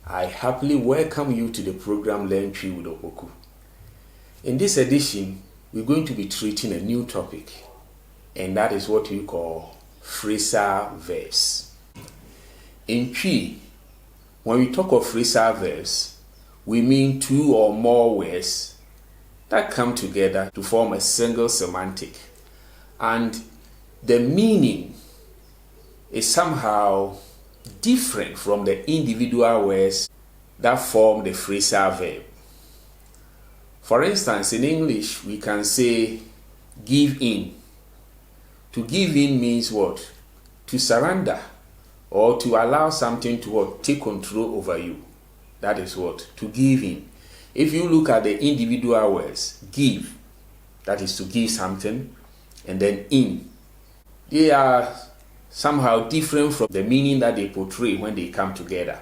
I happily welcome you to the program Learn Tree with Opoku. In this edition, we're going to be treating a new topic, and that is what we call phrasal verbs. In Tree, when we talk of phrasal verbs, we mean two or more words that come together to form a single semantic, and the meaning is somehow different from the individual words that form the phrasal verb. For instance, in English, we can say give in. To give in means what? To surrender, or to allow something to what? Take control over you. That is what? To give in. If you look at the individual words, give, that is to give something, and then in, they are somehow different from the meaning that they portray when they come together.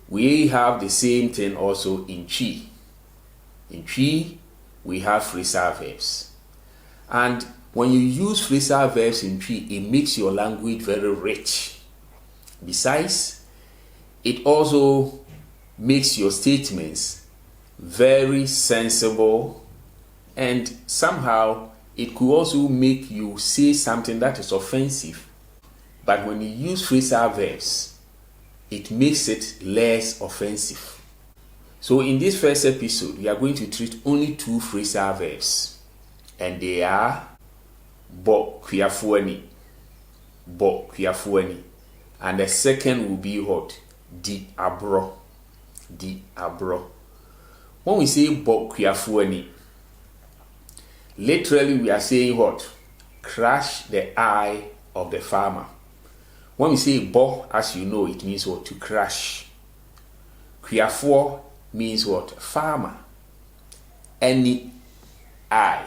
We have the same thing also in Tree. In Tree, we have phrasal verbs. And when you use phrasal verbs in Tree, it makes your language very rich. Besides, it also makes your statements very sensible, and somehow it could also make you say something that is offensive. But when you use phrasal verbs, it makes it less offensive. So in this first episode, we are going to treat only two phrasal verbs, and they are kuafoɔ, and the second will be what? Aborɔ. When we say kuafoɔ, literally we are saying what? Crush the eye of the farmer. When we say bo, as you know, it means what? To crush. Kuafoɔ means what? Farmer. Any eye.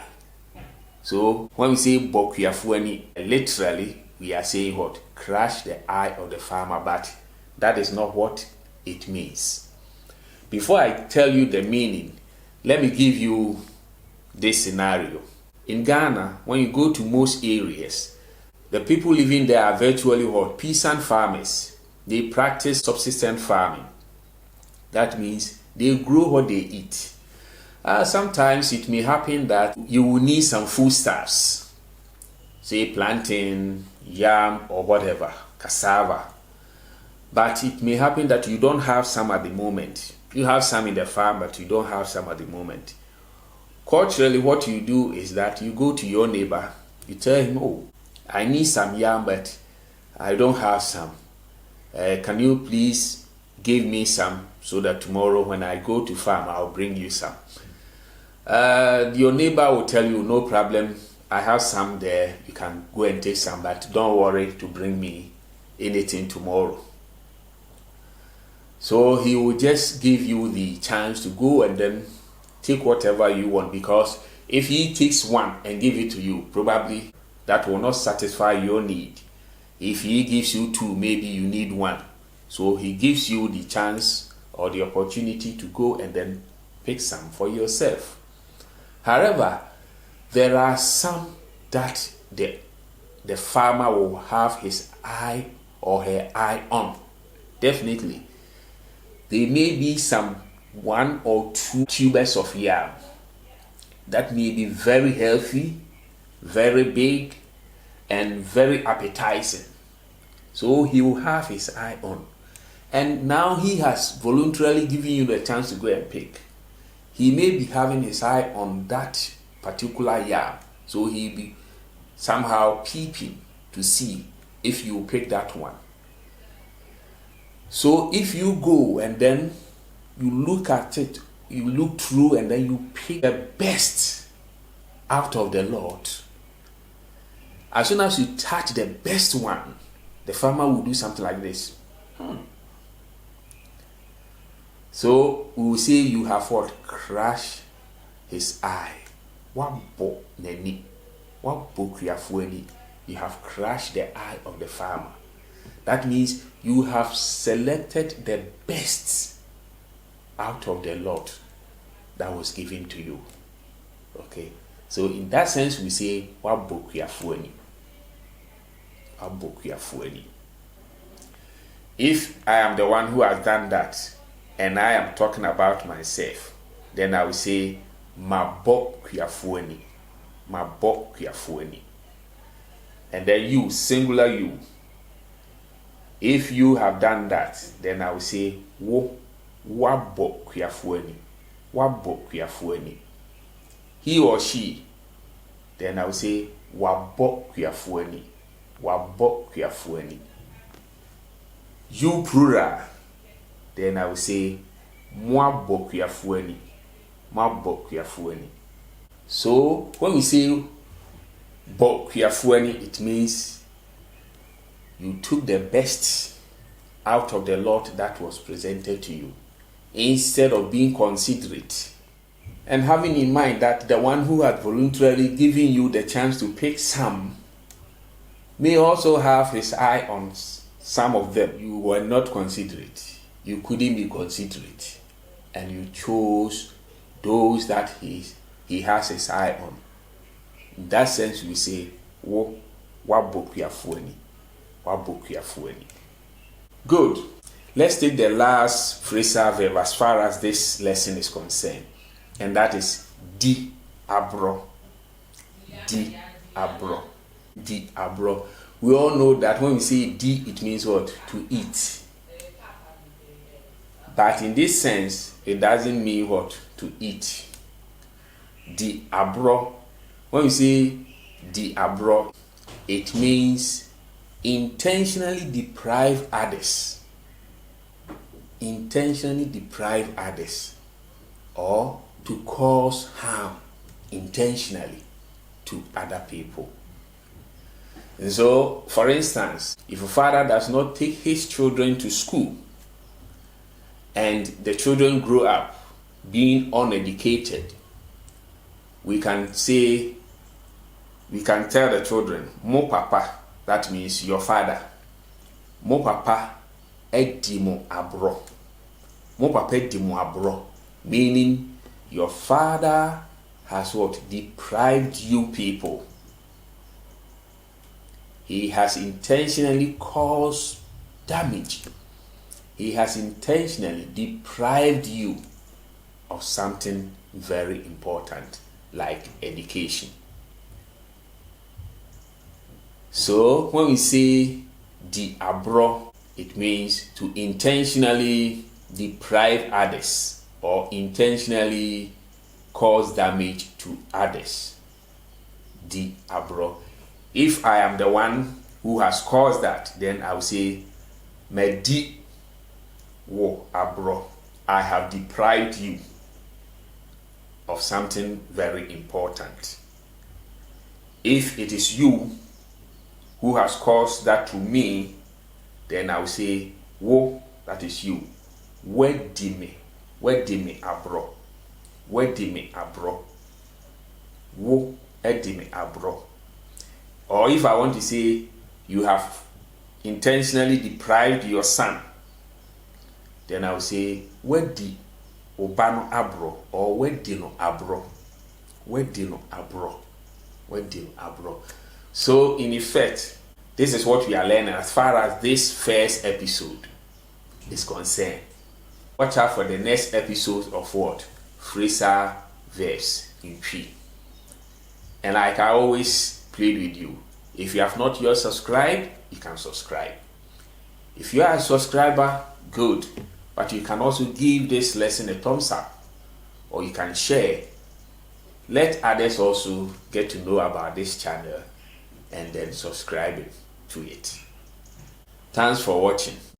So when we say bo kuafoɔ, literally we are saying what? Crush the eye of the farmer, but that is not what it means. Before I tell you the meaning, let me give you this scenario. In Ghana, when you go to most areas, the people living there are virtually what? Peasant farmers. They practice subsistence farming. That means they grow what they eat. Sometimes it may happen that you will need some foodstuffs, say plantain, yam, or whatever, cassava. But it may happen that you don't have some at the moment. You have some in the farm, but you don't have some at the moment. Culturally, what you do is that you go to your neighbor, you tell him, oh, I need some yam, but I don't have some. Can you please give me some so that tomorrow when I go to farm, I'll bring you some. Your neighbor will tell you, no problem, I have some there, you can go and take some, but don't worry to bring me anything tomorrow. So he will just give you the chance to go and then take whatever you want, because if he takes one and give it to you, probably that will not satisfy your need. If he gives you two, maybe you need one. So he gives you the chance or the opportunity to go and then pick some for yourself. However, there are some that the farmer will have his eye or her eye on. Definitely. There may be some 1 or 2 tubers of yam that may be very healthy, very big, and very appetizing. So he will have his eye on. And now he has voluntarily given you the chance to go and pick. He may be having his eye on that particular yam. So he'll be somehow peeping to see if you pick that one. So if you go and then you look at it, you look through and then you pick the best out of the lot. As soon as you touch the best one, the farmer will do something like this. So we will say you have what? Crushed his eye. You have crushed the eye of the farmer. That means you have selected the best out of the lot that was given to you. Okay, so in that sense we say abɔ kuafoɔ ani. If I am the one who has done that and I am talking about myself, then I will say mabɔ kuafoɔ ani. Mabɔ kuafoɔ ani. And then you, singular you. If you have done that, then I will say wabɔ kuafoɔ ani. Wabɔ kuafoɔ ani. He or she, then I will say wabɔ kuafoɔ ani. Wabɔ kuafoɔ ani. You plural, then I will say moabɔ kuafoɔ ani. Moabɔ kuafoɔ ani. So when we say bɔ kuafoɔ ani, it means you took the best out of the lot that was presented to you, instead of being considerate and having in mind that the one who had voluntarily given you the chance to pick some may also have his eye on some of them. You were not considerate. You couldn't be considerate, and you chose those that he has his eye on. In that sense, we say wabɔ kuafoɔ ani. Wabɔ kuafoɔ ani. Good. Let's take the last phrasal verb as far as this lesson is concerned, and that is di aborɔ. Di aborɔ. Di aborɔ. We all know that when we say di, it means what? To eat. But in this sense, it doesn't mean what? To eat. Di aborɔ. When we say di aborɔ, it means intentionally deprive others. Intentionally deprive others, or to cause harm intentionally to other people. And so, for instance, if a father does not take his children to school and the children grow up being uneducated, we can tell the children, mo papa, that means your father, mo papa edi mo aborɔ. Mo papa edi mo aborɔ, meaning your father has what? Deprived you people. He has intentionally caused damage. He has intentionally deprived you of something very important, like education. So when we say di aborɔ, it means to intentionally deprive others or intentionally cause damage to others. Di aborɔ. If I am the one who has caused that, then I will say medi wo aborɔ. I have deprived you of something very important. If it is you who has caused that to me, then I will say wo, that is you. Wedi me aborɔ. Wedi me aborɔ. Wo edi me aborɔ. Or if I want to say you have intentionally deprived your son, then I will say wedi obano aborɔ, or wedi no aborɔ. Wedi no aborɔ. Wedi no aborɔ. So in effect, this is what we are learning as far as this first episode is concerned. Watch out for the next episode of what? Phrasal verbs in Twi. And like I always plead with you, if you have not yet subscribed, you can subscribe. If you are a subscriber, good. But you can also give this lesson a thumbs up, or you can share. Let others also get to know about this channel and then subscribe to it. Thanks for watching.